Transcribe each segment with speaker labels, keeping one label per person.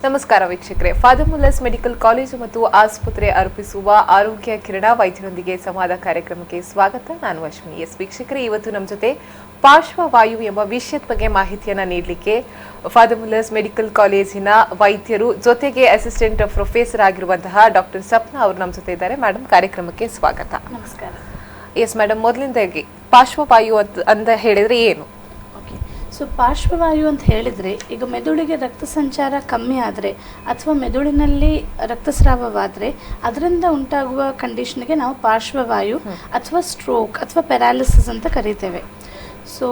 Speaker 1: ನಮಸ್ಕಾರ ವೀಕ್ಷಕರೇ. Father Muller's medical college ಮತ್ತು ಆಸ್ಪತ್ರೆ ಅರ್ಪಿಸುವ ಆರೋಗ್ಯ ಕಿರಣ ವೈದ್ಯರೊಂದಿಗೆ ಸಂವಾದ ಕಾರ್ಯಕ್ರಮಕ್ಕೆ ಸ್ವಾಗತ. ನಾನು ಅಶ್ವಿನಿ. ವೀಕ್ಷಕರೇ, ಇವತ್ತು ನಮ್ಮ ಜೊತೆ ಪಾರ್ಶ್ವವಾಯು ಎಂಬ ವಿಷಯದ ಬಗ್ಗೆ ಮಾಹಿತಿಯನ್ನ ನೀಡಲಿಕ್ಕೆ ಫಾದರ್ ಮುಲ್ಲರ್ಸ್ ಮೆಡಿಕಲ್ ಕಾಲೇಜಿನ ವೈದ್ಯರು ಜೊತೆಗೆ ಅಸಿಸ್ಟೆಂಟ್ ಪ್ರೊಫೆಸರ್ ಆಗಿರುವಂತಹ ಡಾಕ್ಟರ್ ಸಪ್ನಾ ಅವರು ನಮ್ಮ ಜೊತೆ ಇದ್ದಾರೆ. ಮೇಡಮ್, ಕಾರ್ಯಕ್ರಮಕ್ಕೆ ಸ್ವಾಗತ.
Speaker 2: ನಮಸ್ಕಾರ.
Speaker 1: ಎಸ್ ಮೇಡಮ್, ಮೊದಲಿಂದಾಗಿ ಪಾರ್ಶ್ವವಾಯು ಅಂತ ಹೇಳಿದ್ರೆ ಏನು?
Speaker 2: ಸೊ ಪಾರ್ಶ್ವವಾಯು ಅಂತ ಹೇಳಿದರೆ, ಈಗ ಮೆದುಳಿಗೆ ರಕ್ತ ಸಂಚಾರ ಕಮ್ಮಿ ಆದರೆ ಅಥವಾ ಮೆದುಳಿನಲ್ಲಿ ರಕ್ತಸ್ರಾವವಾದರೆ ಅದರಿಂದ ಉಂಟಾಗುವ ಕಂಡೀಷನ್ಗೆ ನಾವು ಪಾರ್ಶ್ವವಾಯು ಅಥವಾ ಸ್ಟ್ರೋಕ್ ಅಥವಾ ಪ್ಯಾರಾಲಿಸಿಸ್ ಅಂತ ಕರಿತೇವೆ. ಸೊ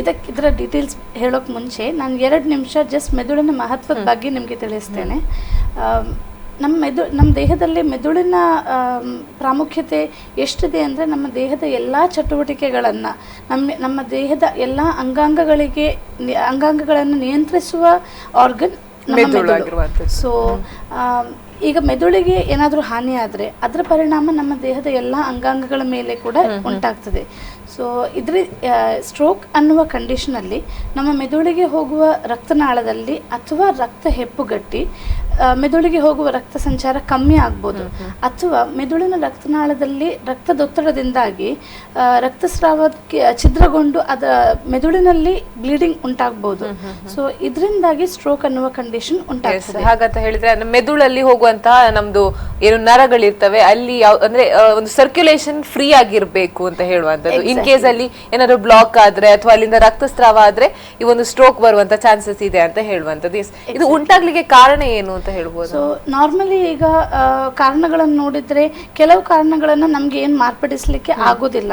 Speaker 2: ಇದರ ಡೀಟೇಲ್ಸ್ ಹೇಳೋಕ್ಕೆ ಮುಂಚೆ ನಾನು 2 ನಿಮಿಷ ಜಸ್ಟ್ ಮೆದುಳಿನ ಮಹತ್ವದ ಬಗ್ಗೆ ನಿಮಗೆ ತಿಳಿಸ್ತೇನೆ. ನಮ್ಮ ದೇಹದಲ್ಲಿ ಮೆದುಳಿನ ಪ್ರಾಮುಖ್ಯತೆ ಎಷ್ಟಿದೆ ಅಂದರೆ, ನಮ್ಮ ದೇಹದ ಎಲ್ಲ ಚಟುವಟಿಕೆಗಳನ್ನು ನಮ್ಮ ದೇಹದ ಎಲ್ಲ ಅಂಗಾಂಗಗಳನ್ನು ನಿಯಂತ್ರಿಸುವ ಆರ್ಗನ್ ನಮ್ಮ ಮೆದುಳು. ಸೊ ಈಗ ಮೆದುಳಿಗೆ ಏನಾದರೂ ಹಾನಿ ಆದರೆ ಅದರ ಪರಿಣಾಮ ನಮ್ಮ ದೇಹದ ಎಲ್ಲ ಅಂಗಾಂಗಗಳ ಮೇಲೆ ಕೂಡ ಉಂಟಾಗ್ತದೆ. ಸೊ ಸ್ಟ್ರೋಕ್ ಅನ್ನುವ ಕಂಡೀಷನಲ್ಲಿ ನಮ್ಮ ಮೆದುಳಿಗೆ ಹೋಗುವ ರಕ್ತನಾಳದಲ್ಲಿ ಅಥವಾ ರಕ್ತ ಹೆಪ್ಪುಗಟ್ಟಿ ಮೆದುಳಿಗೆ ಹೋಗುವ ರಕ್ತ ಸಂಚಾರ ಕಮ್ಮಿ ಆಗ್ಬೋದು, ಅಥವಾ ಮೆದುಳಿನ ರಕ್ತನಾಳದಲ್ಲಿ ರಕ್ತದೊತ್ತಡದಿಂದಾಗಿ ರಕ್ತಸ್ರಾವಕ್ಕೆ ಛಿದ್ರಗೊಂಡು ಮೆದುಳಿನಲ್ಲಿ ಬ್ಲೀಡಿಂಗ್ ಉಂಟಾಗ್ಬೋದು. ಸೊ ಇದರಿಂದಾಗಿ ಸ್ಟ್ರೋಕ್ ಅನ್ನುವ ಕಂಡೀಷನ್ ಉಂಟಾಗ್ತದೆ.
Speaker 1: ಹಾಗಂತ ಹೇಳಿದ್ರೆ ಮೆದುಳಲ್ಲಿ ಹೋಗುವಂತಹ ನಮ್ದು ಏನು ನರಗಳಿರ್ತವೆ ಅಲ್ಲಿ ಅಂದ್ರೆ ಒಂದು ಸರ್ಕ್ಯುಲೇಷನ್ ಫ್ರೀ ಆಗಿರ್ಬೇಕು ಅಂತ ಹೇಳುವಂತದ್ದು. ಇನ್ ಕೇಸ್ ಅಲ್ಲಿ ಏನಾದ್ರು ಬ್ಲಾಕ್ ಆದ್ರೆ ಅಥವಾ ಅಲ್ಲಿಂದ ರಕ್ತಸ್ರಾವ ಆದ್ರೆ ಈ ಒಂದು ಸ್ಟ್ರೋಕ್ ಬರುವಂತ ಚಾನ್ಸಸ್ ಇದೆ ಅಂತ ಹೇಳುವಂತದ್ದು. ಇದು ಉಂಟಾಗ್ಲಿಕ್ಕೆ ಕಾರಣ ಏನು ಅಂತ ಹೇಳ್ಬೋದು?
Speaker 2: ಸೊ ನಾರ್ಮಲಿ ಈಗ ಕಾರಣಗಳನ್ನು ನೋಡಿದ್ರೆ ಕೆಲವು ಕಾರಣಗಳನ್ನ ನಮ್ಗೆ ಏನ್ ಮಾರ್ಪಡಿಸ್ಲಿಕ್ಕೆ ಆಗೋದಿಲ್ಲ.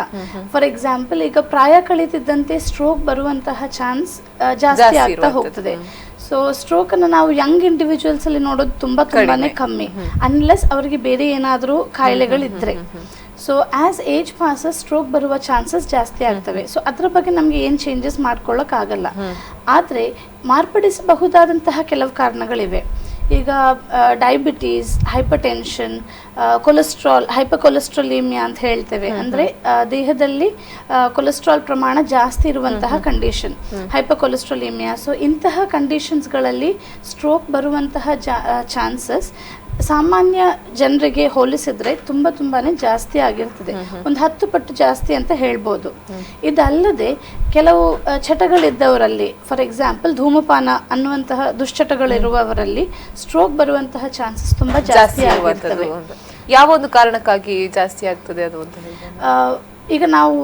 Speaker 2: ಫಾರ್ ಎಕ್ಸಾಂಪಲ್, ಈಗ ಪ್ರಾಯ ಕಳೀತಿದ್ದಂತೆ ಸ್ಟ್ರೋಕ್ ಬರುವಂತಹ ಚಾನ್ಸ್ ಜಾಸ್ತಿ ಆಗ್ತಾ ಹೋಗ್ತದೆ. ಸೊ ಸ್ಟ್ರೋಕ್ ಅನ್ನು ನಾವು ಯಂಗ್ ಇಂಡಿವಿಜುವಲ್ಸ್ ಅಲ್ಲಿ ನೋಡೋದು ತುಂಬಾನೇ ಕಮ್ಮಿ, ಅನ್ಲೆಸ್ ಅವರಿಗೆ ಬೇರೆ ಏನಾದರೂ ಕಾಯಿಲೆಗಳಿದ್ರೆ. So as age passes stroke ಬರುವ ಚಾನ್ಸಸ್ ಜಾಸ್ತಿ ಆಗ್ತವೆ. ಸೊ ಅದರ ಬಗ್ಗೆ ನಮಗೆ ಏನು ಚೇಂಜಸ್ ಮಾಡ್ಕೊಳ್ಳೋಕೆ ಆಗಲ್ಲ. ಆದರೆ ಮಾರ್ಪಡಿಸಬಹುದಾದಂತಹ ಕೆಲವು ಕಾರಣಗಳಿವೆ. ಈಗ ಡಯಾಬಿಟೀಸ್, ಹೈಪರ್ಟೆನ್ಷನ್, ಕೊಲೆಸ್ಟ್ರಾಲ್, ಹೈಪರ್ಕೊಲೆಸ್ಟ್ರಾಲಿಮಿಯಾ ಅಂತ ಹೇಳ್ತೇವೆ. ಅಂದರೆ ದೇಹದಲ್ಲಿ ಕೊಲೆಸ್ಟ್ರಾಲ್ ಪ್ರಮಾಣ ಜಾಸ್ತಿ ಇರುವಂತಹ ಕಂಡೀಷನ್, ಹೈಪರ್ಕೊಲೆಸ್ಟ್ರಾಲಿಮಿಯಾ. ಸೊ ಇಂತಹ ಕಂಡೀಷನ್ಸ್ಗಳಲ್ಲಿ ಸ್ಟ್ರೋಕ್ ಬರುವಂತಹ ಚಾನ್ಸಸ್ ಸಾಮಾನ್ಯ ಜನರಿಗೆ ಹೋಲಿಸಿದ್ರೆ ತುಂಬಾನೇ ಜಾಸ್ತಿ ಆಗಿರ್ತದೆ, ಒಂದು 10 ಪಟ್ಟು ಜಾಸ್ತಿ ಅಂತ ಹೇಳ್ಬೋದು. ಇದಲ್ಲದೆ ಕೆಲವು ಚಟಗಳಿದ್ದವರಲ್ಲಿ, ಫಾರ್ ಎಕ್ಸಾಂಪಲ್ ಧೂಮಪಾನ ಅನ್ನುವಂತಹ ದುಶ್ಚಟಗಳಿರುವವರಲ್ಲಿ ಸ್ಟ್ರೋಕ್ ಬರುವಂತಹ ಚಾನ್ಸಸ್ ತುಂಬಾ ಜಾಸ್ತಿ ಆಗಿರ್ತವೆ.
Speaker 1: ಯಾವ ಒಂದು ಕಾರಣಕ್ಕಾಗಿ ಜಾಸ್ತಿ ಆಗ್ತದೆ ಅದು ಅಂತ ಹೇಳಿದ್ರೆ,
Speaker 2: ಈಗ ನಾವು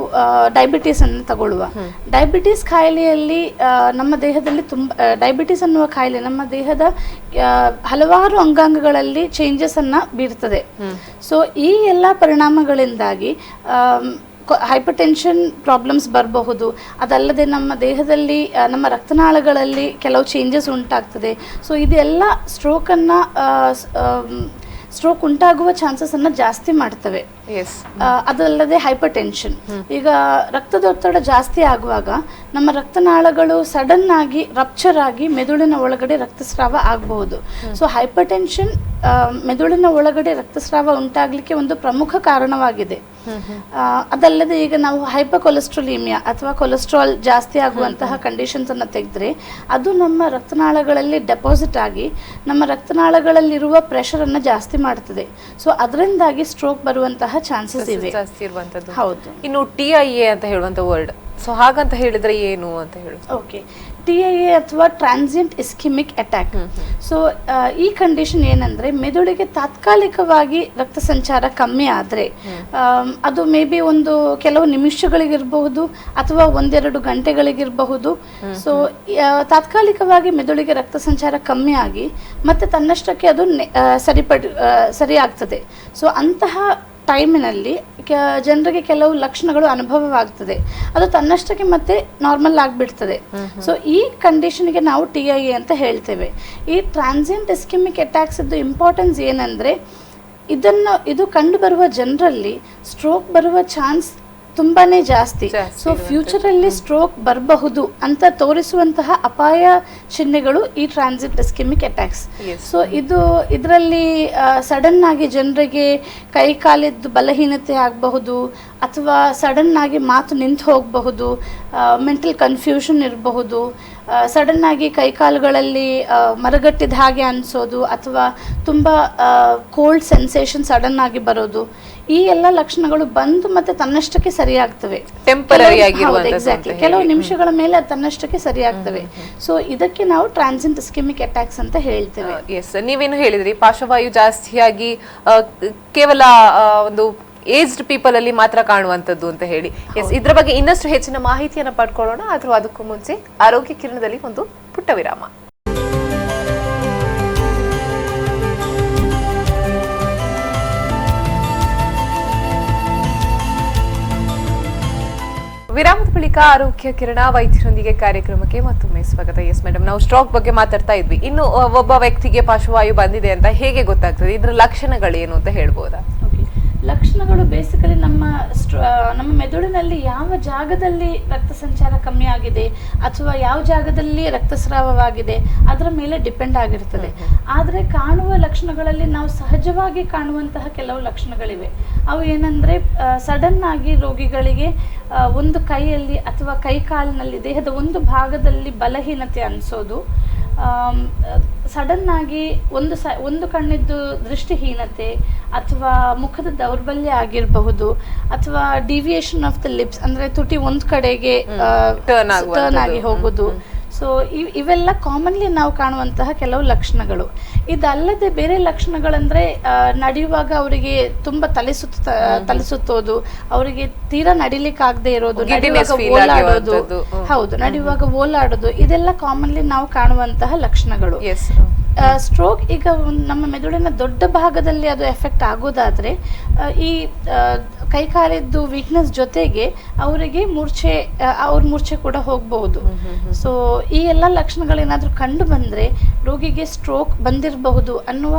Speaker 2: ಡಯಾಬಿಟೀಸ್ ಅನ್ನು ತಗೊಳ್ಳುವ. ಡಯಾಬಿಟೀಸ್ ಕಾಯಿಲೆಯಲ್ಲಿ ನಮ್ಮ ದೇಹದಲ್ಲಿ ಡಯಾಬಿಟೀಸ್ ಅನ್ನುವ ಕಾಯಿಲೆ ನಮ್ಮ ದೇಹದ ಹಲವಾರು ಅಂಗಾಂಗಗಳಲ್ಲಿ ಚೇಂಜಸ್ ಅನ್ನ ಬೀರ್ತದೆ. ಸೊ ಈ ಎಲ್ಲ ಪರಿಣಾಮಗಳಿಂದಾಗಿ ಹೈಪರ್ಟೆನ್ಷನ್ ಪ್ರಾಬ್ಲಮ್ಸ್ ಬರಬಹುದು. ಅದಲ್ಲದೆ ನಮ್ಮ ದೇಹದಲ್ಲಿ ನಮ್ಮ ರಕ್ತನಾಳಗಳಲ್ಲಿ ಕೆಲವು ಚೇಂಜಸ್ ಉಂಟಾಗ್ತದೆ. ಸೊ ಇದೆಲ್ಲ ಸ್ಟ್ರೋಕ್ ಉಂಟಾಗುವ ಚಾನ್ಸಸ್ ಅನ್ನ ಜಾಸ್ತಿ ಮಾಡ್ತವೆ. ಅದಲ್ಲದೆ ಹೈಪರ್ಟೆನ್ಷನ್, ಈಗ ರಕ್ತದೊತ್ತಡ ಜಾಸ್ತಿ ಆಗುವಾಗ ನಮ್ಮ ರಕ್ತನಾಳಗಳು ಸಡನ್ ಆಗಿ ರಪ್ಚರ್ ಆಗಿ ಮೆದುಳಿನ ಒಳಗಡೆ ರಕ್ತಸ್ರಾವ ಆಗಬಹುದು. ಸೊ ಹೈಪರ್ಟೆನ್ಷನ್ ಮೆದುಳಿನ ಒಳಗಡೆ ರಕ್ತಸ್ರಾವ ಉಂಟಾಗ್ಲಿಕ್ಕೆ ಒಂದು ಪ್ರಮುಖ ಕಾರಣವಾಗಿದೆ. ಅದಲ್ಲದೆ ಈಗ ನಾವು ಹೈಪರ್ಕೊಲೆಸ್ಟ್ರಾಲಿಮಿಯಾ ಅಥವಾ ಕೊಲೆಸ್ಟ್ರಾಲ್ ಜಾಸ್ತಿ ಆಗುವಂತಹ ಕಂಡೀಷನ್ಸ್ ಅನ್ನ ತೆಗೆದ್ರೆ ಅದು ನಮ್ಮ ರಕ್ತನಾಳಗಳಲ್ಲಿ ಡೆಪಾಸಿಟ್ ಆಗಿ ನಮ್ಮ ರಕ್ತನಾಳಗಳಲ್ಲಿರುವ ಪ್ರೆಷರ್ ಅನ್ನ ಜಾಸ್ತಿ ಮಾಡ್ತದೆ. ಸೊ ಅದರಿಂದಾಗಿ ಸ್ಟ್ರೋಕ್ ಬರುವಂತಹ ಚಾನ್ಸಸ್ ಇವೆ. ಹೌದು.
Speaker 1: ಇನ್ನು TIA ಅಂತ ಹೇಳುವಂತ ವರ್ಡ್, ಸೊ ಹಾಗಂತ ಹೇಳಿದ್ರೆ ಏನು ಅಂತ ಹೇಳಿ?
Speaker 2: ಓಕೆ, TIA ಅಥವಾ ಟ್ರಾನ್ಸಿಯಂಟ್ ಇಸ್ಕಿಮಿಕ್ ಅಟ್ಯಾಕ್. ಸೊ ಈ ಕಂಡೀಷನ್ ಏನಂದ್ರೆ, ಮೆದುಳಿಗೆ ತಾತ್ಕಾಲಿಕವಾಗಿ ರಕ್ತ ಸಂಚಾರ ಕಮ್ಮಿ ಆದ್ರೆ ಅದು ಮೇ ಬಿ ಕೆಲವು ನಿಮಿಷಗಳಿಗಿರಬಹುದು ಅಥವಾ 1-2 ಗಂಟೆಗಳಿಗಿರಬಹುದು. ಸೊ ತಾತ್ಕಾಲಿಕವಾಗಿ ಮೆದುಳಿಗೆ ರಕ್ತ ಸಂಚಾರ ಕಮ್ಮಿ ಆಗಿ ಮತ್ತೆ ತನ್ನಷ್ಟಕ್ಕೆ ಅದು ಸರಿ ಆಗ್ತದೆ. ಸೊ ಅಂತಹ ಟೈಮಿನಲ್ಲಿ ಜನರಿಗೆ ಕೆಲವು ಲಕ್ಷಣಗಳು ಅನುಭವವಾಗ್ತದೆ, ಅದು ತನ್ನಷ್ಟಕ್ಕೆ ಮತ್ತೆ ನಾರ್ಮಲ್ ಆಗಿಬಿಡ್ತದೆ. ಸೊ ಈ ಕಂಡೀಷನ್ಗೆ ನಾವು TIA ಅಂತ ಹೇಳ್ತೇವೆ. ಈ ಟ್ರಾನ್ಸಿಯಂಟ್ ಇಸ್ಕಿಮಿಕ್ ಅಟ್ಯಾಕ್ಸ್ ಇಂಪಾರ್ಟೆನ್ಸ್ ಏನಂದ್ರೆ, ಇದು ಕಂಡು ಬರುವ ಜನರಲ್ಲಿ ಸ್ಟ್ರೋಕ್ ಬರುವ ಚಾನ್ಸ್ ತುಂಬಾನೇ ಜಾಸ್ತಿ. ಸೊ ಫ್ಯೂಚರ್ ಅಲ್ಲಿ ಸ್ಟ್ರೋಕ್ ಬರಬಹುದು ಅಂತ ತೋರಿಸುವಂತಹ ಅಪಾಯ ಚಿಹ್ನೆಗಳು ಈ ಟ್ರಾನ್ಸಿಯಂಟ್ ಇಸ್ಕಿಮಿಕ್ ಅಟ್ಯಾಕ್ಸ್. ಸೊ ಇದರಲ್ಲಿ ಸಡನ್ ಆಗಿ ಜನರಿಗೆ ಕೈ ಕಾಲಿದ್ದು ಬಲಹೀನತೆ ಆಗಬಹುದು, ಅಥವಾ ಸಡನ್ ಆಗಿ ಮಾತು ನಿಂತು ಹೋಗಬಹುದು, ಮೆಂಟಲ್ ಕನ್ಫ್ಯೂಷನ್ ಇರಬಹುದು, ಸಡನ್ ಆಗಿ ಕೈಕಾಲುಗಳಲ್ಲಿ ಮರಗಟ್ಟಿದ ಹಾಗೆ ಅನಿಸೋದು, ಅಥವಾ ತುಂಬ ಕೋಲ್ಡ್ ಸೆನ್ಸೇಷನ್ ಸಡನ್ ಆಗಿ ಬರೋದು, ಈ ಎಲ್ಲ ಲಕ್ಷಣಗಳು ಬಂದು ಮತ್ತೆ ತನ್ನಷ್ಟಕ್ಕೆ ಸರಿಯಾಗ್ತವೆ. ಎಕ್ಸಾಕ್ಟ್ಲಿ, ಕೆಲವು ನಿಮಿಷಗಳ ಮೇಲೆ ಅದು ತನ್ನಷ್ಟಕ್ಕೆ ಸರಿಯಾಗ್ತವೆ. ಸೊ ಇದಕ್ಕೆ ನಾವು ಟ್ರಾನ್ಸಿಯಂಟ್ ಇಸ್ಕೆಮಿಕ್ ಅಟ್ಯಾಕ್ಸ್ ಅಂತ ಹೇಳ್ತೇವೆ.
Speaker 1: ಎಸ್, ನೀವೇನು ಹೇಳಿದ್ರಿ, ಪಾರ್ಶ್ವವಾಯು ಜಾಸ್ತಿಯಾಗಿ ಕೇವಲ ಒಂದು ಏಜ್ಡ್ ಪೀಪಲ್ ಅಲ್ಲಿ ಮಾತ್ರ ಕಾಣುವಂತದ್ದು ಅಂತ ಹೇಳಿ. ಎಸ್, ಇದ್ರ ಬಗ್ಗೆ ಇನ್ನಷ್ಟು ಹೆಚ್ಚಿನ ಮಾಹಿತಿಯನ್ನ ಪಡ್ಕೊಳ್ಳೋಣ. ಅಥವಾ ಅದಕ್ಕೂ ಮುಂಚೆ ಆರೋಗ್ಯ ಕಿರಣದಲ್ಲಿ ಒಂದು ಪುಟ್ಟ ವಿರಾಮ. ವಿರಾಮದ ಬಳಿಕ ಆರೋಗ್ಯ ಕಿರಣ ವೈದ್ಯರೊಂದಿಗೆ ಕಾರ್ಯಕ್ರಮಕ್ಕೆ ಮತ್ತೊಮ್ಮೆ ಸ್ವಾಗತ. ಎಸ್ ಮೇಡಮ್, ನಾವು ಸ್ಟ್ರೋಕ್ ಬಗ್ಗೆ ಮಾತಾಡ್ತಾ ಇದ್ವಿ. ಇನ್ನು ಒಬ್ಬ ವ್ಯಕ್ತಿಗೆ ಪಾರ್ಶ್ವವಾಯು ಬಂದಿದೆ ಅಂತ ಹೇಗೆ ಗೊತ್ತಾಗ್ತದೆ? ಇದರ ಲಕ್ಷಣಗಳೇನು ಅಂತ ಹೇಳ್ಬೋದಾ?
Speaker 2: ಲಕ್ಷಣಗಳು ಬೇಸಿಕಲಿ ನಮ್ಮ ಮೆದುಳಿನಲ್ಲಿ ಯಾವ ಜಾಗದಲ್ಲಿ ರಕ್ತ ಸಂಚಾರ ಕಮ್ಮಿ ಆಗಿದೆ ಅಥವಾ ಯಾವ ಜಾಗದಲ್ಲಿ ರಕ್ತಸ್ರಾವವಾಗಿದೆ ಅದರ ಮೇಲೆ ಡಿಪೆಂಡ್ ಆಗಿರ್ತದೆ. ಆದರೆ ಕಾಣುವ ಲಕ್ಷಣಗಳಲ್ಲಿ ನಾವು ಸಹಜವಾಗಿ ಕಾಣುವಂತಹ ಕೆಲವು ಲಕ್ಷಣಗಳಿವೆ. ಅವು ಏನಂದ್ರೆ, ಸಡನ್ ಆಗಿ ರೋಗಿಗಳಿಗೆ ಒಂದು ಕೈಯಲ್ಲಿ ಅಥವಾ ಕೈ ಕಾಲಿನಲ್ಲಿ ದೇಹದ ಒಂದು ಭಾಗದಲ್ಲಿ ಬಲಹೀನತೆ ಅನಿಸೋದು, ಸಡನ್ ಆಗಿ ಒಂದು ಕಣ್ಣಿದ್ದು ದೃಷ್ಟಿಹೀನತೆ ಅಥವಾ ಮುಖದ ದೌರ್ಬಲ್ಯ ಆಗಿರಬಹುದು, ಅಥವಾ ಡಿವಿಯೇಷನ್ ಆಫ್ ದ ಲಿಪ್ಸ್ ಅಂದ್ರೆ ತುಟಿ ಒಂದ್ ಕಡೆಗೆ ಟರ್ನ್ ಆಗಿ ಹೋಗೋದು. ಸೊ ಇವೆಲ್ಲ ಕಾಮನ್ಲಿ ನಾವು ಕಾಣುವಂತಹ ಕೆಲವು ಲಕ್ಷಣಗಳು. ಇದಲ್ಲದೆ ಬೇರೆ ಲಕ್ಷಣಗಳಂದ್ರೆ, ನಡೆಯುವಾಗ ಅವರಿಗೆ ತುಂಬಾ ತಲೆ ಸುತ್ತೋದು, ಅವರಿಗೆ ತೀರಾ ನಡಿಲಿಕ್ಕಾಗದೆ ಇರೋದು, ಓಲಾಡೋದು, ಹೌದು, ನಡೆಯುವಾಗ ಓಲಾಡೋದು, ಇದೆಲ್ಲ ಕಾಮನ್ಲಿ ನಾವು ಕಾಣುವಂತಹ ಲಕ್ಷಣಗಳು. ಸ್ಟ್ರೋಕ್ ಈಗ ನಮ್ಮ ಮೆದುಳಿನ ದೊಡ್ಡ ಭಾಗದಲ್ಲಿ ಅದು ಎಫೆಕ್ಟ್ ಆಗೋದಾದ್ರೆ, ಈ ಕೈಕಾಲಿದ್ದು ವೀಕ್ನೆಸ್ ಜೊತೆಗೆ ಅವರಿಗೆ ಮೂರ್ಛೆ ಕೂಡ ಹೋಗಬಹುದು. ಸೊ ಈ ಎಲ್ಲ ಲಕ್ಷಣಗಳೇನಾದ್ರೂ ಕಂಡು ಬಂದ್ರೆ ರೋಗಿಗೆ ಸ್ಟ್ರೋಕ್ ಬಂದಿರಬಹುದು ಅನ್ನುವ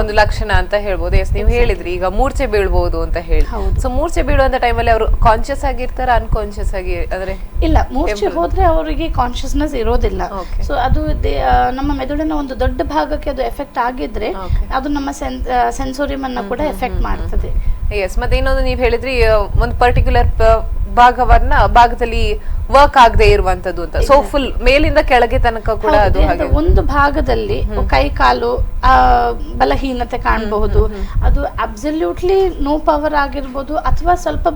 Speaker 1: ಒಂದು ಲಕ್ಷಣ ಅಂತ ಹೇಳ್ಬೋದು. ಎಸ್, ನೀವು ಹೇಳಿದ್ರಿ ಈಗ ಮೂರ್ಛೆ ಬೀಳ್ಬಹುದು ಅಂತ ಹೇಳಿ. ಸೊ ಮೂರ್ಛೆ ಬೀಳುವಂತ ಟೈಮಲ್ಲಿ ಅವರು ಕಾನ್ಶಿಯಸ್ ಆಗಿರ್ತಾರ, ಅನ್ಕಾನ್ಶಿಯಸ್ ಆಗಿ? ಅಂದ್ರೆ ಇಲ್ಲ,
Speaker 2: ಮೂರ್ಛೆ ಹೋದ್ರೆ ಅವರಿಗೆ ಕಾನ್ಶಿಯಸ್ನೆಸ್ ಇರೋದಿಲ್ಲ. ಸೊ ಅದು ನಮ್ಮ ಮೆದುಳಿನ ಒಂದು ದೊಡ್ಡ ಭಾಗಕ್ಕೆ ಅದು ಎಫೆಕ್ಟ್ ಆಗಿದ್ರೆ ಅದು ನಮ್ಮ ಸೆನ್ಸೋರಿಯಂ ಅನ್ನ ಕೂಡ ಎಫೆಕ್ಟ್ ಮಾಡ್ತದೆ.
Speaker 1: ಎಸ್, ಮತ್ತೆ ಇನ್ನೊಂದು ನೀವು ಹೇಳಿದ್ರಿ, ಒಂದು ಪರ್ಟಿಕ್ಯುಲರ್ ಭಾಗದಲ್ಲಿ ವರ್ಕ್ ಆಗದೆ ಇರುವಂತದ್ದು ಅಂತ. ಸೊ ಫುಲ್ ಮೇಲಿಂದ ಕೆಳಗೆ ತನಕ ಕೂಡ ಅದು ಹಾಗೆ
Speaker 2: ಒಂದು ಭಾಗದಲ್ಲಿ ಕೈ ಕಾಲು ಬಲಹೀನತೆ ಕಾಣಬಹುದು. ಅದು ಅಬ್ಸಲ್ಯೂಟ್ಲಿ ನೋ ಪವರ್ ಆಗಿರ್ಬೋದು ಅಥವಾ ಸ್ವಲ್ಪ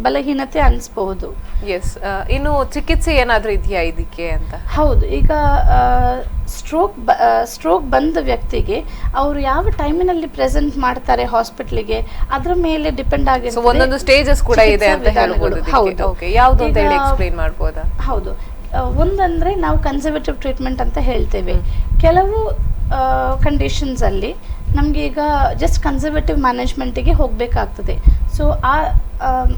Speaker 2: ಬಲಹೀನತೆ ಅನ್ಸ್ಬಹುದು.
Speaker 1: ಎಸ್, ಇನ್ನು ಚಿಕಿತ್ಸೆ ಏನಾದ್ರೂ ಇದೆಯಾ ಇದಕ್ಕೆ ಅಂತ?
Speaker 2: ಹೌದು, ಈಗ ಸ್ಟ್ರೋಕ್ ಬಂದ ವ್ಯಕ್ತಿಗೆ ಅವರು ಯಾವ ಟೈಮಿನಲ್ಲಿ ಪ್ರೆಸೆಂಟ್ ಮಾಡ್ತಾರೆ ಹಾಸ್ಪಿಟಲ್ಗೆ ಅದರ ಮೇಲೆ ಡಿಪೆಂಡ್ ಆಗಿರುತ್ತೆ.
Speaker 1: ಒಂದೊಂದು ಸ್ಟೇಜಸ್ ಕೂಡ ಇದೆ ಅಂತ ಹೇಳ್ಬೋದು. ಯಾವುದು ಅಂತ ಹೇಳಿ ಎಕ್ಸ್ಪ್ಲೈನ್ ಮಾಡ್ಬೋದಾ?
Speaker 2: ಹೌದು, ಒಂದಂದ್ರೆ ನಾವು ಕನ್ಸರ್ವೇಟಿವ್ ಟ್ರೀಟ್ಮೆಂಟ್ ಅಂತ ಹೇಳ್ತೇವೆ. ಕೆಲವು ಕಂಡೀಷನ್ಸ್ ಅಲ್ಲಿ ನಮ್ಗೆ ಈಗ ಜಸ್ಟ್ ಕನ್ಸರ್ವೇಟಿವ್ ಮ್ಯಾನೇಜ್ಮೆಂಟಿಗೆ ಹೋಗ್ಬೇಕಾಗ್ತದೆ. ಸೊ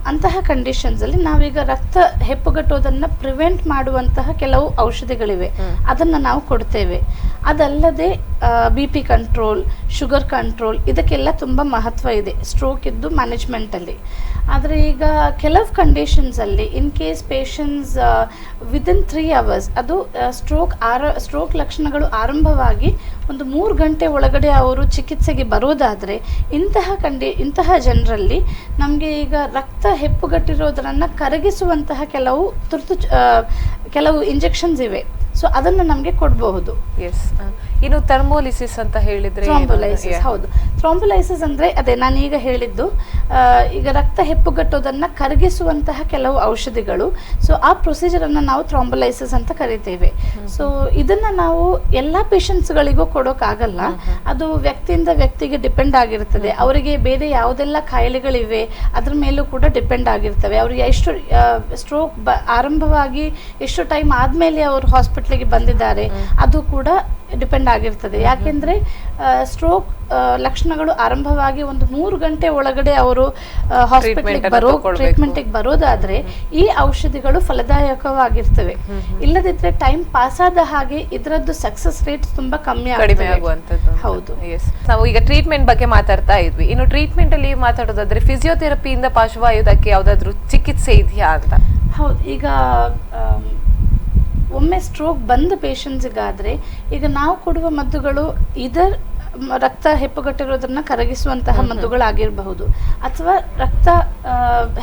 Speaker 2: ಅಂತಹ ಕಂಡೀಷನ್ಸ್ ಅಲ್ಲಿ ನಾವೀಗ ರಕ್ತ ಹೆಪ್ಪುಗಟ್ಟೋದನ್ನ ಪ್ರಿವೆಂಟ್ ಮಾಡುವಂತಹ ಕೆಲವು ಔಷಧಿಗಳಿವೆ, ಅದನ್ನ ನಾವು ಕೊಡ್ತೇವೆ. ಅದಲ್ಲದೆ BP ಕಂಟ್ರೋಲ್, ಶುಗರ್ ಕಂಟ್ರೋಲ್, ಇದಕ್ಕೆಲ್ಲ ತುಂಬ ಮಹತ್ವ ಇದೆ ಸ್ಟ್ರೋಕ್ ಇದ್ದು ಮ್ಯಾನೇಜ್ಮೆಂಟ್ ಅಲ್ಲಿ. ಆದರೆ ಈಗ ಕೆಲವು ಕಂಡೀಷನ್ಸ್ ಅಲ್ಲಿ in case patients within 3 hours ಅದು ಸ್ಟ್ರೋಕ್ ಲಕ್ಷಣಗಳು ಆರಂಭವಾಗಿ ಒಂದು 3 ಗಂಟೆ ಒಳಗಡೆ ಅವರು ಚಿಕಿತ್ಸೆಗೆ ಬರೋದಾದ್ರೆ ಇಂತಹ ಜನರಲ್ಲಿ ನಮಗೆ ಈಗ ರಕ್ತ ಹೆಪ್ಪುಗಟ್ಟಿರೋದನ್ನ ಕರಗಿಸುವಂತಹ ಕೆಲವು ಇಂಜೆಕ್ಷನ್ಸ್ ಇವೆ. ಸೊ ಅದನ್ನ ನಮಗೆ ಕೊಡಬಹುದು.
Speaker 1: ಎಸ್, ಇನ್ನು ಥರ್ಮೋಲಿಸಿಸ್ ಅಂತ ಹೇಳಿದ್ರೆ?
Speaker 2: ಥ್ರಾಂಬೋಲೈಸಿಸ್, ಹೌದು. ಥ್ರಾಂಬೋಲೈಸಿಸ್ ಅಂದ್ರೆ ಅದೇ ನಾನು ಈಗ ಹೇಳಿದ್ದು, ಈಗ ರಕ್ತ ಹೆಪ್ಪುಗಟ್ಟೋದನ್ನ ಕರಗಿಸುವಂತಹ ಕೆಲವು ಔಷಧಿಗಳು. ಸೊ ಆ ಪ್ರೊಸೀಜರ್ ಅನ್ನ ನಾವು ಥ್ರಾಂಬೋಲೈಸಿಸ್ ಅಂತ ಕರಿತೇವೆ. ಸೊ ಇದನ್ನ ನಾವು ಎಲ್ಲಾ ಪೇಷಂಟ್ಸ್ಗಳಿಗೂ ಕೊಡೋಕ್ಕಾಗಲ್ಲ, ಅದು ವ್ಯಕ್ತಿಯಿಂದ ವ್ಯಕ್ತಿಗೆ ಡಿಪೆಂಡ್ ಆಗಿರ್ತದೆ. ಅವರಿಗೆ ಬೇರೆ ಯಾವುದೆಲ್ಲ ಕಾಯಿಲೆಗಳಿವೆ ಅದ್ರ ಮೇಲೂ ಕೂಡ ಡಿಪೆಂಡ್ ಆಗಿರ್ತವೆ. ಅವ್ರಿಗೆ ಎಷ್ಟು ಸ್ಟ್ರೋಕ್ ಆರಂಭವಾಗಿ ಎಷ್ಟು ಟೈಮ್ ಆದ್ಮೇಲೆ ಅವರು ಹಾಸ್ಪಿಟ್ಲಿಗೆ ಬಂದಿದ್ದಾರೆ ಅದು ಕೂಡ ಡಿಪೆಂಡ್ ಆಗಿರ್ತದೆ. ಯಾಕೆಂದ್ರೆ ಸ್ಟ್ರೋಕ್ ಲಕ್ಷಣಗಳು ಆರಂಭವಾಗಿ ಒಂದು 3 ಗಂಟೆ ಒಳಗಡೆ ಅವರು ಟ್ರೀಟ್ಮೆಂಟ್ಗೆ ಬರೋದಾದ್ರೆ ಈ ಔಷಧಿಗಳು ಫಲದಾಯಕವಾಗಿರ್ತವೆ. ಇಲ್ಲದಿದ್ರೆ ಟೈಮ್ ಪಾಸ್ ಆದ ಹಾಗೆ ಇದರದ್ದು ಸಕ್ಸಸ್ ರೇಟ್ ತುಂಬಾ ಕಡಿಮೆ ಆಗುವಂತದ್ದು. ಹೌದು.
Speaker 1: ನಾವು ಈಗ ಟ್ರೀಟ್ಮೆಂಟ್ ಬಗ್ಗೆ ಮಾತಾಡ್ತಾ ಇದ್ವಿ. ಇನ್ನು ಟ್ರೀಟ್ಮೆಂಟ್ ಅಲ್ಲಿ ಮಾತಾಡೋದಾದ್ರೆ ಫಿಸಿಯೋಥೆರಪಿಯಿಂದ ಪಾರ್ಶ್ವವಾಯುದಕ್ಕೆ ಯಾವ್ದಾದ್ರು ಚಿಕಿತ್ಸೆ ಇದೆಯಾ ಅಂತ?
Speaker 2: ಹೌದು, ಈಗ ಒಮ್ಮೆ ಸ್ಟ್ರೋಕ್ ಬಂದ ಪೇಷಂಟ್ಸಿಗಾದ್ರೆ ಈಗ ನಾವು ಕೊಡುವ ಮದ್ದುಗಳು ಇದರ್ ರಕ್ತ ಹೆಪ್ಪುಗಟ್ಟಿರೋದನ್ನ ಕರಗಿಸುವಂತಹ ಮದ್ದುಗಳಾಗಿರಬಹುದು, ಅಥವಾ ರಕ್ತ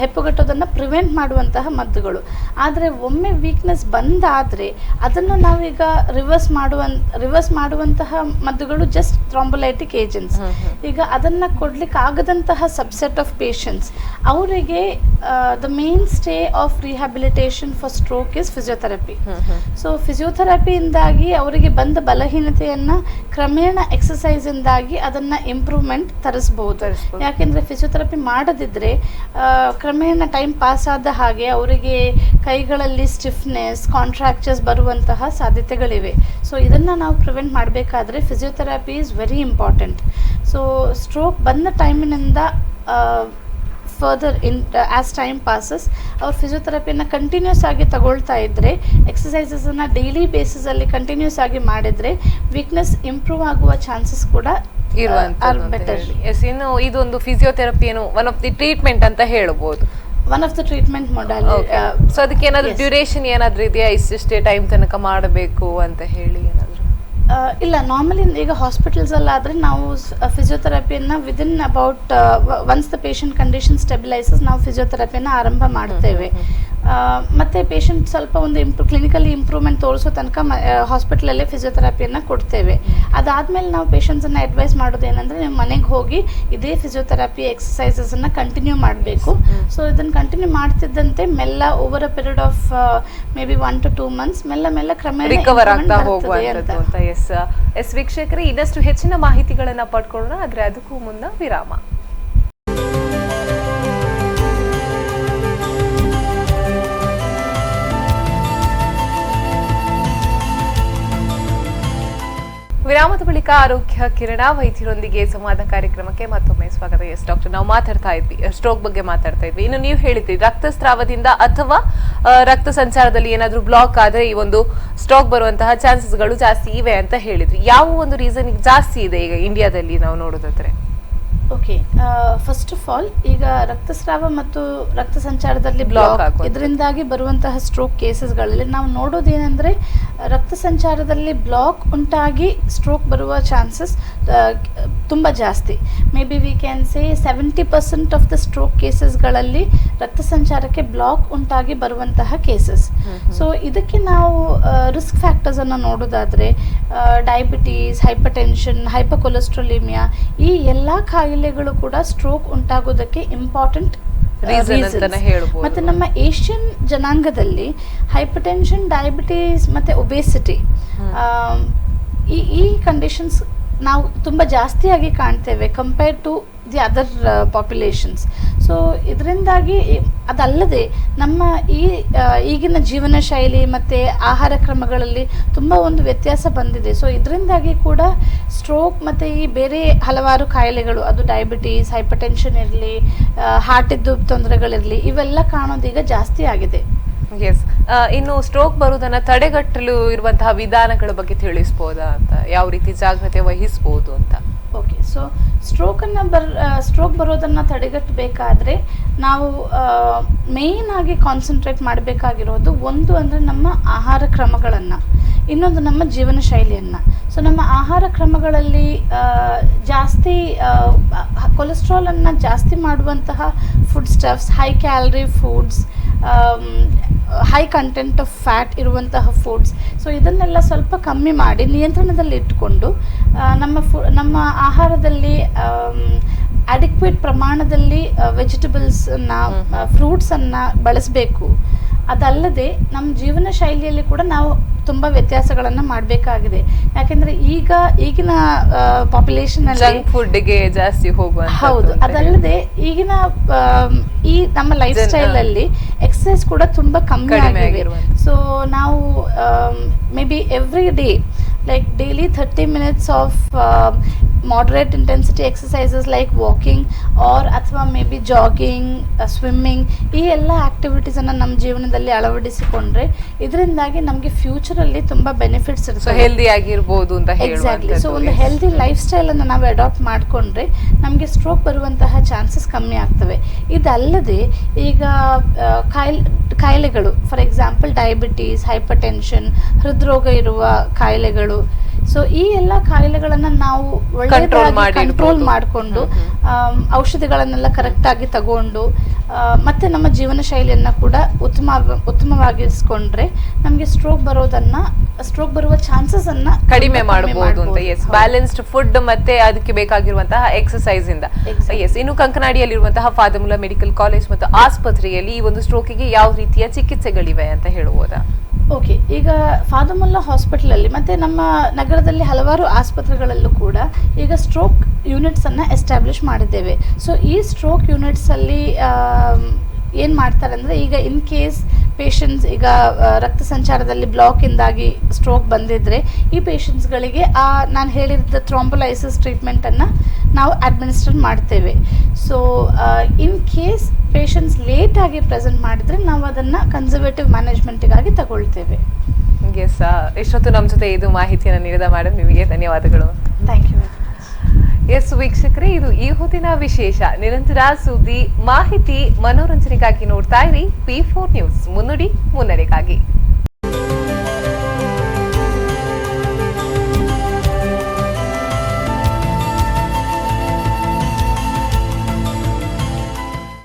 Speaker 2: ಹೆಪ್ಪುಗಟ್ಟೋದನ್ನ ಪ್ರಿವೆಂಟ್ ಮಾಡುವಂತಹ ಮದ್ದುಗಳು. ಆದರೆ ಒಮ್ಮೆ ವೀಕ್ನೆಸ್ ಬಂದಾದ್ರೆ ಅದನ್ನು ನಾವೀಗ ರಿವರ್ಸ್ ಮಾಡುವಂತಹ ಮದ್ದುಗಳು ಜಸ್ಟ್ ಥ್ರಾಂಬೋಲೈಟಿಕ್ ಏಜೆಂಟ್ಸ್. ಈಗ ಅದನ್ನ ಕೊಡ್ಲಿಕ್ಕೆ ಆಗದಂತಹ ಸಬ್ಸೆಟ್ ಆಫ್ ಪೇಷಂಟ್ಸ್, ಅವರಿಗೆ the mainstay of rehabilitation for stroke is physiotherapy. So ಫಿಸಿಯೋಥೆರಪಿಯಿಂದಾಗಿ ಅವರಿಗೆ ಬಂದ ಬಲಹೀನತೆಯನ್ನ ಕ್ರಮೇಣ ಎಕ್ಸಸೈಸ್ ಇಂದಾಗಿ ಅದನ್ನ ಇಂಪ್ರೂವ್ಮೆಂಟ್ ತರಿಸಬಹುದು. ಯಾಕೆಂದ್ರೆ ಫಿಸಿಯೋಥೆರಪಿ ಮಾಡದಿದ್ರೆ ಕ್ರಮೇಣ ಟೈಮ್ ಪಾಸ್ ಆದ ಹಾಗೆ ಅವರಿಗೆ ಕೈಗಳಲ್ಲಿ ಸ್ಟಿಫ್ನೆಸ್, ಕಾಂಟ್ರಾಕ್ಚರ್ಸ್ ಬರುವಂತಹ ಸಾಧ್ಯತೆಗಳಿವೆ. ಸೊ ಇದನ್ನ ನಾವು ಪ್ರಿವೆಂಟ್ ಮಾಡಬೇಕಾದ್ರೆ physiotherapy is very important. So stroke ಬಂದ ಟೈಮಿನಿಂದ ಫರ್ದರ್ ಆಸ್ ಟೈಮ್ ಪಾಸಸ್ ಅವ್ರು ಫಿಸಿಯೋಥೆರಪಿಯನ್ನು ಕಂಟಿನ್ಯೂಸ್ ಆಗಿ ತಗೊಳ್ತಾ ಇದ್ದರೆ, ಎಕ್ಸಸೈಸಸನ್ನು ಡೈಲಿ ಬೇಸಿಸಲ್ಲಿ ಕಂಟಿನ್ಯೂಸ್ ಆಗಿ ಮಾಡಿದರೆ ವೀಕ್ನೆಸ್ ಇಂಪ್ರೂವ್ ಆಗುವ ಚಾನ್ಸಸ್ ಕೂಡ ಬೆಟರ್.
Speaker 1: ಇನ್ನು ಇದೊಂದು ಫಿಸಿಯೋಥೆರಪಿ ಏನು ಒನ್ ಆಫ್ ದಿ ಟ್ರೀಟ್ಮೆಂಟ್ ಅಂತ ಹೇಳ್ಬೋದು.
Speaker 2: One of the treatment modality.
Speaker 1: So ಅದಕ್ಕೆ ಏನಾದರೂ ಡ್ಯೂರೇಷನ್ ಏನಾದರೂ ಇದೆಯಾ, ಇಷ್ಟೇ ಟೈಮ್ ತನಕ ಮಾಡಬೇಕು ಅಂತ ಹೇಳಿ ಏನಾದರೂ?
Speaker 2: ಇಲ್ಲ, ನಾರ್ಮಲಿ ಈಗ ಹಾಸ್ಪಿಟಲ್ಸ್ ಅಲ್ಲಾದರೆ ನಾವು ಫಿಸಿಯೋಥೆರಪಿಯನ್ನು within about once the patient condition stabilises ನಾವು ಫಿಸಿಯೋಥೆರಪಿಯನ್ನು ಆರಂಭ ಮಾಡ್ತೇವೆ. ಮತ್ತು ಪೇಷಂಟ್ ಸ್ವಲ್ಪ ಒಂದು ಕ್ಲಿನಿಕಲಿ ಇಂಪ್ರೂವ್ಮೆಂಟ್ ತೋರಿಸೋ ತನಕ ಹಾಸ್ಪಿಟಲಲ್ಲೇ ಫಿಸಿಯೋಥೆರಪಿಯನ್ನು ಕೊಡ್ತೇವೆ. ಅದಾದಮೇಲೆ ನಾವು ಪೇಷಂಟ್ಸನ್ನು ಅಡ್ವೈಸ್ ಮಾಡೋದು ಏನಂದರೆ, ನೀವು ಮನೆಗೆ ಹೋಗಿ ಇದೇ ಫಿಸಿಯೋಥೆರಪಿ ಎಕ್ಸಸೈಸಸನ್ನು ಕಂಟಿನ್ಯೂ ಮಾಡಬೇಕು. ಸೊ ಇದನ್ನು ಕಂಟಿನ್ಯೂ ಮಾಡ್ತಿದ್ದಂತೆ ಮೆಲ್ಲ over a period of may be 1 to 2 months ಮೆಲ್ಲ ಕ್ರಮೇಣ
Speaker 1: ರಿಕವರ್ ಆಗ್ತಾ ಹೋಗುವಂಥದ್ದು ಅಂತ. ಎಸ್ ವೀಕ್ಷಕರೇ, ಇನ್ನಷ್ಟು ಹೆಚ್ಚಿನ ಮಾಹಿತಿಗಳನ್ನು ಪಡ್ಕೊಳ್ಳೋಣ, ಆದರೆ ಅದಕ್ಕೂ ಮುನ್ನ ವಿರಾಮ. ವಿರಾಮದ ಬಳಿಕ ಆರೋಗ್ಯ ಕಿರಣ ವೈದ್ಯರೊಂದಿಗೆ ಸಂವಾದ ಕಾರ್ಯಕ್ರಮಕ್ಕೆ ಮತ್ತೊಮ್ಮೆ ಸ್ವಾಗತ. ಎಸ್ ಡಾಕ್ಟರ್, ನಾವು ಮಾತಾಡ್ತಾ ಇದ್ವಿ, ಸ್ಟ್ರೋಕ್ ಬಗ್ಗೆ ಮಾತಾಡ್ತಾ ಇದ್ವಿ. ಇನ್ನು ನೀವು ಹೇಳಿದ್ರಿ ರಕ್ತಸ್ರಾವದಿಂದ ಅಥವಾ ರಕ್ತ ಸಂಚಾರದಲ್ಲಿ ಏನಾದ್ರೂ ಬ್ಲಾಕ್ ಆದ್ರೆ ಈ ಒಂದು ಸ್ಟ್ರೋಕ್ ಬರುವಂತಹ ಚಾನ್ಸಸ್ಗಳು ಜಾಸ್ತಿ ಇವೆ ಅಂತ ಹೇಳಿದ್ರಿ. ಯಾವ ಒಂದು ರೀಸನ್ ಜಾಸ್ತಿ ಇದೆ ಈಗ ಇಂಡಿಯಾದಲ್ಲಿ ನಾವು ನೋಡೋದಾದ್ರೆ?
Speaker 2: ಓಕೆ, ಫಸ್ಟ್ ಆಫ್ ಆಲ್ ಈಗ ರಕ್ತಸ್ರಾವ ಮತ್ತು ರಕ್ತ ಸಂಚಾರದಲ್ಲಿ ಬ್ಲಾಕ್ ಇದರಿಂದಾಗಿ ಬರುವಂತಹ ಸ್ಟ್ರೋಕ್ ಕೇಸಸ್ಗಳಲ್ಲಿ ನಾವು ನೋಡೋದೇನೆಂದರೆ, ರಕ್ತ ಸಂಚಾರದಲ್ಲಿ ಬ್ಲಾಕ್ ಉಂಟಾಗಿ ಸ್ಟ್ರೋಕ್ ಬರುವ ಚಾನ್ಸಸ್ ತುಂಬ ಜಾಸ್ತಿ. Maybe we can say 70% of the stroke ಕೇಸಸ್ಗಳಲ್ಲಿ ರಕ್ತ ಸಂಚಾರಕ್ಕೆ ಬ್ಲಾಕ್ ಉಂಟಾಗಿ ಬರುವಂತಹ ಕೇಸಸ್. ಸೊ ಇದಕ್ಕೆ ನಾವು ರಿಸ್ಕ್ ಫ್ಯಾಕ್ಟರ್ಸನ್ನು ನೋಡೋದಾದರೆ, ಡಯಾಬಿಟೀಸ್, ಹೈಪರ್ಟೆನ್ಷನ್, ಹೈಪರ್ಕೊಲೆಸ್ಟ್ರಾಲಿಮಿಯಾ, ಈ ಎಲ್ಲ ಕಾಯಿಲೆಗಳು ಕೂಡ ಸ್ಟ್ರೋಕ್ ಉಂಟಾಗೋದಕ್ಕೆ ಇಂಪಾರ್ಟೆಂಟ್ ರೀಸನ್. ಮತ್ತೆ ನಮ್ಮ ಏಷ್ಯನ್ ಜನಾಂಗದಲ್ಲಿ ಹೈಪರ್ಟೆನ್ಷನ್, ಡಯಾಬಿಟೀಸ್ ಮತ್ತೆ ಒಬೇಸಿಟಿ, ಈ ಕಂಡೀಷನ್ಸ್ ನಾವು ತುಂಬ ಜಾಸ್ತಿಯಾಗಿ ಕಾಣ್ತೇವೆ compare to the other populations. So ಇದರಿಂದಾಗಿ ಅದಲ್ಲದೆ ನಮ್ಮ ಈಗಿನ ಜೀವನ ಶೈಲಿ ಮತ್ತು ಆಹಾರ ಕ್ರಮಗಳಲ್ಲಿ ತುಂಬ ಒಂದು ವ್ಯತ್ಯಾಸ ಬಂದಿದೆ. ಸೊ ಇದರಿಂದಾಗಿ ಕೂಡ ಸ್ಟ್ರೋಕ್ ಮತ್ತು ಈ ಬೇರೆ ಹಲವಾರು ಕಾಯಿಲೆಗಳು, ಅದು ಡಯಾಬಿಟೀಸ್, ಹೈಪರ್ಟೆನ್ಷನ್ ಇರಲಿ, ಹಾರ್ಟಿದ್ದು ತೊಂದರೆಗಳಿರಲಿ, ಇವೆಲ್ಲ ಕಾಣೋದೀಗ ಜಾಸ್ತಿ ಆಗಿದೆ.
Speaker 1: ಎಸ್, ಇನ್ನು ಸ್ಟ್ರೋಕ್ ಬರುವುದನ್ನು ತಡೆಗಟ್ಟಲು ಇರುವಂತಹ ವಿಧಾನಗಳ ಬಗ್ಗೆ ತಿಳಿಸ್ಬೋದಾ ಅಂತ, ಯಾವ ರೀತಿ ಜಾಗ್ರತೆ ವಹಿಸ್ಬೋದು ಅಂತ?
Speaker 2: ಓಕೆ, ಸೊ ಸ್ಟ್ರೋಕ್ ಬರೋದನ್ನು ತಡೆಗಟ್ಟಬೇಕಾದ್ರೆ ನಾವು ಮೇಯ್ನ್ ಆಗಿ ಕಾನ್ಸಂಟ್ರೇಟ್ ಮಾಡಬೇಕಾಗಿರೋದು ಒಂದು ಅಂದರೆ ನಮ್ಮ ಆಹಾರ ಕ್ರಮಗಳನ್ನು, ಇನ್ನೊಂದು ನಮ್ಮ ಜೀವನ ಶೈಲಿಯನ್ನು. ಸೊ ನಮ್ಮ ಆಹಾರ ಕ್ರಮಗಳಲ್ಲಿ ಜಾಸ್ತಿ ಕೊಲೆಸ್ಟ್ರಾಲನ್ನು ಜಾಸ್ತಿ ಮಾಡುವಂತಹ food stuffs, high calorie foods, high content of fat ಇರುವಂತಹ ಫುಡ್ಸ್, ಸೊ ಇದನ್ನೆಲ್ಲ ಸ್ವಲ್ಪ ಕಮ್ಮಿ ಮಾಡಿ ನಿಯಂತ್ರಣದಲ್ಲಿ ಇಟ್ಕೊಂಡು ನಮ್ಮ ಆಹಾರದಲ್ಲಿ ಅಡಿಕ್ವೇಟ್ ಪ್ರಮಾಣದಲ್ಲಿ ವೆಜಿಟೇಬಲ್ಸನ್ನು, ಫ್ರೂಟ್ಸನ್ನು ಬಳಸಬೇಕು. ಅದಲ್ಲದೆ ನಮ್ಮ ಜೀವನ ಶೈಲಿಯಲ್ಲಿ ಕೂಡ ನಾವು ತುಂಬ ವ್ಯತ್ಯಾಸಗಳನ್ನು ಮಾಡಬೇಕಾಗಿದೆ. ಯಾಕೆಂದರೆ ಈಗಿನ ಪಾಪ್ಯುಲೇಷನಲ್ಲಿ
Speaker 1: ಜಂಕ್ ಫುಡ್ಗೆ ಜಾಸ್ತಿ ಹೋಗುವ.
Speaker 2: ಹೌದು, ಅದಲ್ಲದೆ ಈಗಿನ ಈ ನಮ್ಮ ಲೈಫ್ ಸ್ಟೈಲಲ್ಲಿ ಎಕ್ಸಸೈಸ್ ಕೂಡ ತುಂಬ ಕಮ್ಮಿ ಆಗಿದೆ. ಸೊ ನಾವು may be every day like daily 30 minutes of moderate intensity exercises like walking or ಅಥವಾ ಮೇ ಬಿ ಜಾಗಿಂಗ್, ಸ್ವಿಮ್ಮಿಂಗ್, ಈ ಎಲ್ಲ ಆಕ್ಟಿವಿಟೀಸನ್ನು ನಮ್ಮ ಜೀವನದಲ್ಲಿ ಅಳವಡಿಸಿಕೊಂಡ್ರೆ ಇದರಿಂದಾಗಿ ನಮಗೆ ಫ್ಯೂಚರಲ್ಲಿ ತುಂಬ ಬೆನಿಫಿಟ್ಸ್ ಇರುತ್ತೆ.
Speaker 1: ಹೆಲ್ದಿ ಆಗಿರ್ಬೋದು ಅಂತ
Speaker 2: ಎಕ್ಸಾಕ್ಟ್ಲಿ. ಸೊ ಒಂದು ಹೆಲ್ದಿ ಲೈಫ್ ಸ್ಟೈಲನ್ನು ನಾವು ಅಡಾಪ್ಟ್ ಮಾಡಿಕೊಂಡ್ರೆ ನಮಗೆ ಸ್ಟ್ರೋಕ್ ಬರುವಂತಹ ಚಾನ್ಸಸ್ ಕಮ್ಮಿ ಆಗ್ತವೆ. ಇದಲ್ಲದೆ ಈಗ ಕಾಯಿಲೆಗಳು, ಫಾರ್ ಎಕ್ಸಾಂಪಲ್ ಡಯಾಬಿಟೀಸ್, ಹೈಪರ್ಟೆನ್ಷನ್, ಹೃದ್ರೋಗ ಇರುವ ಕಾಯಿಲೆಗಳು, ಸೊ ಈ ಎಲ್ಲ ಕಾಯಿಲೆಗಳನ್ನ ನಾವು ಕಂಟ್ರೋಲ್ ಮಾಡಿಕೊಂಡು ಔಷಧಿಗಳನ್ನೆಲ್ಲ ಕರೆಕ್ಟ್ ಆಗಿ ತಗೊಂಡು ಮತ್ತೆ ನಮ್ಮ ಜೀವನ ಶೈಲಿಯನ್ನ ಕೂಡ ಉತ್ತಮವಾಗಿಸ್ಕೊಂಡ್ರೆ ನಮಗೆ ಸ್ಟ್ರೋಕ್ ಬರುವ ಚಾನ್ಸಸ್ ಅನ್ನ
Speaker 1: ಕಡಿಮೆ ಮಾಡಬಹುದು ಅಂತ. ಎಸ್, ಬ್ಯಾಲೆನ್ಸ್ಡ್ ಫುಡ್ ಮತ್ತೆ ಅದಕ್ಕೆ ಬೇಕಾಗಿರುವಂತಹ ಎಕ್ಸರ್ಸೈಸ್ ಇಂದ. ಎಸ್, ಇನ್ನು ಕಂಕನಾಡಿಯಲ್ಲಿರುವಂತಹ ಫಾದಮುಲ್ಲಾ ಮೆಡಿಕಲ್ ಕಾಲೇಜ್ ಮತ್ತು ಆಸ್ಪತ್ರೆಯಲ್ಲಿ ಈ ಒಂದು ಸ್ಟ್ರೋಕಿಗೆ ಯಾವ ರೀತಿಯ ಚಿಕಿತ್ಸೆಗಳಿವೆ ಅಂತ ಹೇಳಬಹುದಾ?
Speaker 2: ಓಕೆ, ಈಗ ಫಾದಮುಲ್ಲಾ ಹಾಸ್ಪಿಟಲ್ ಅಲ್ಲಿ ಮತ್ತೆ ನಮ್ಮ ನಗರದಲ್ಲಿ ಹಲವಾರು ಆಸ್ಪತ್ರೆಗಳಲ್ಲೂ ಕೂಡ ಈಗ ಸ್ಟ್ರೋಕ್ ಯೂನಿಟ್ಸ್ ಅನ್ನ ಎಸ್ಟಾಬ್ಲಿಷ್ ಮಾಡಿದ್ದೇವೆ. ಸೊ ಈ ಸ್ಟ್ರೋಕ್ ಯೂನಿಟ್ಸ್ ಅಲ್ಲಿ ಏನ್ ಮಾಡ್ತಾರೆ ಅಂದ್ರೆ, ಈಗ ಇನ್ ಕೇಸ್ ಪೇಷಂಟ್ಸ್ ಈಗ ರಕ್ತ ಸಂಚಾರದಲ್ಲಿ ಬ್ಲಾಕ್ ಇಂದಾಗಿ ಸ್ಟ್ರೋಕ್ ಬಂದಿದ್ರೆ ಈ ಪೇಷಂಟ್ಸ್ಗಳಿಗೆ ನಾನು ಹೇಳಿದ ಥ್ರಾಂಬೋಲೈಸಿಸ್ ಟ್ರೀಟ್ಮೆಂಟ್ ಅನ್ನ ನಾವು ಅಡ್ಮಿನಿಸ್ಟರ್ ಮಾಡ್ತೇವೆ. So in case patients late ಆಗಿ ಪ್ರೆಸೆಂಟ್ ಮಾಡಿದ್ರೆ ನಾವು ಅದನ್ನ ಕನ್ಸರ್ವೇಟಿವ್ ಮ್ಯಾನೇಜ್ಮೆಂಟ್ಗಾಗಿ ತಗೊಳ್ತೇವೆ.
Speaker 1: ಎಸ್, ಇಷ್ಟೊತ್ತು ನಮ್ಮ ಜೊತೆ ಇದು ಮಾಹಿತಿಯನ್ನು ನೀಡಿದ ಮೇಡಮ್, ನಿಮಗೆ ಧನ್ಯವಾದಗಳು.
Speaker 2: Thank you.
Speaker 1: ಎಸ್ ವೀಕ್ಷಕರೇ, ಇದು ಈ ಹೊತ್ತಿನ ವಿಶೇಷ. ನಿರಂತರ ಸುದ್ದಿ, ಮಾಹಿತಿ, ಮನೋರಂಜನೆಗಾಗಿ ನೋಡ್ತಾ ಇರಿ P4 ನ್ಯೂಸ್. ಮುನ್ನುಡಿ ಮುನ್ನಡೆಗಾಗಿ.